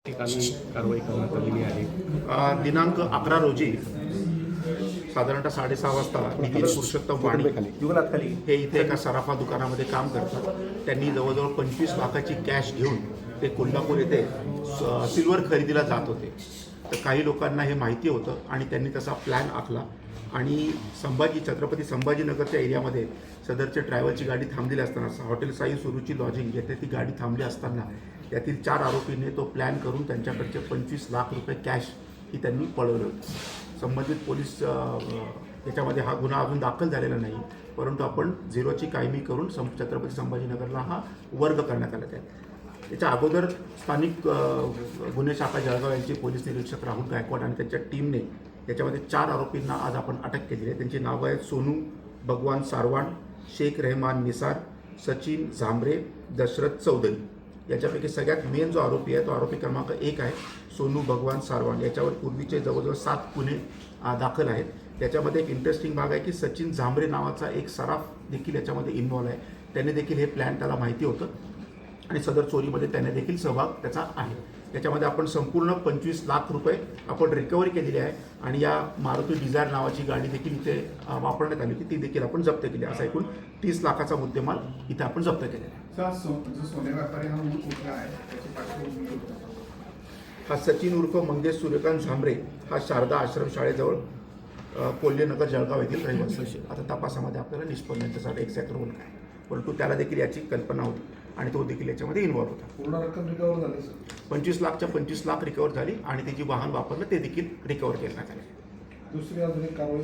ठिकाणी कारवाई करण्यात आलेली आहे। दिनांक 11 रोजी साधारणतः 6:30 वाजता नितीन पुरुषोत्तम वाणी हे इथे एका सराफा दुकानामध्ये काम करतात। त्यांनी जवळजवळ 25 लाखाची कॅश घेऊन ते कोल्हापूर येथे सिल्वर खरेदीला जात होते। तर काही लोकांना हे माहिती होतं आणि त्यांनी तसा प्लॅन आखला आणि छत्रपती संभाजीनगरच्या एरियामध्ये सदरच्या ट्रॅव्हलची गाडी थांबलेली असताना हॉटेल साई सुरुची लॉजिंग येथे ती गाडी थांबली असताना त्यातील 4 आरोपींनी तो प्लॅन करून त्यांच्याकडचे 25 लाख रुपये कॅश ही त्यांनी पळवलं होतं। संबंधित पोलीस याच्यामध्ये हा गुन्हा अजून दाखल झालेला नाही, परंतु आपण झिरोची कायमी करून छत्रपती संभाजीनगरला हा वर्ग करण्यात आला आहे। त्याच्या अगोदर स्थानिक गुन्हे शाखा जळगाव यांचे पोलीस निरीक्षक राहुल गायकवाड आणि त्यांच्या टीमने याच्यामध्ये 4 आरोपींना आज आपण अटक केली आहे। त्यांची नावं आहेत सोनू भगवान सारवान, शेख रहमान निसार, सचिन झांबरे, दशरथ चौधरी। याच्यापैकी सगळ्यात मेन जो आरोपी आहे तो आरोपी क्रमांक 1 आहे सोनू भगवान सारवान। याच्यावर पूर्वीचे जवळजवळ 7 गुन्हे दाखल आहेत। त्याच्यामध्ये एक इंटरेस्टिंग भाग आहे की सचिन झांबरे नावाचा एक सराफ देखील याच्यामध्ये इन्व्हॉल्व आहे। त्याने देखील हे प्लॅन त्याला माहिती होतं आणि सदर चोरीमध्ये त्याने देखील सहभाग त्याचा आहे। त्याच्यामध्ये आपण संपूर्ण 25 लाख रुपये आपण रिकव्हरी केलेली आहे आणि या मारुती डिझायर नावाची गाडी देखील इथे वापरण्यात आली होती, ती देखील आपण जप्त केली। असा एकूण 30 लाखाचा मुद्देमाल इथे आपण जप्त केलेला आहे। हा सचिन उर्फ मंगेश सूर्यकांत झांबरे हा शारदा आश्रम शाळेजवळ कोल्हेनगर जळगाव येथील रहिवासी। आता तपासामध्ये आपल्याला निष्पन्न त्याच्यासाठी एक्झॅक्ट रोल काय, परंतु त्याला देखील याची कल्पना होती आणि तो देखील याच्यामध्ये इन्व्हॉल्व होता। पूर्ण रक्कम रिकवर झाली सर? 25 लाखच्या 25 लाख रिकवर झाली आणि ते जे वाहन वापरलं ते देखील रिकवर करण्यात आले। दुसरी अजून एक कारवाई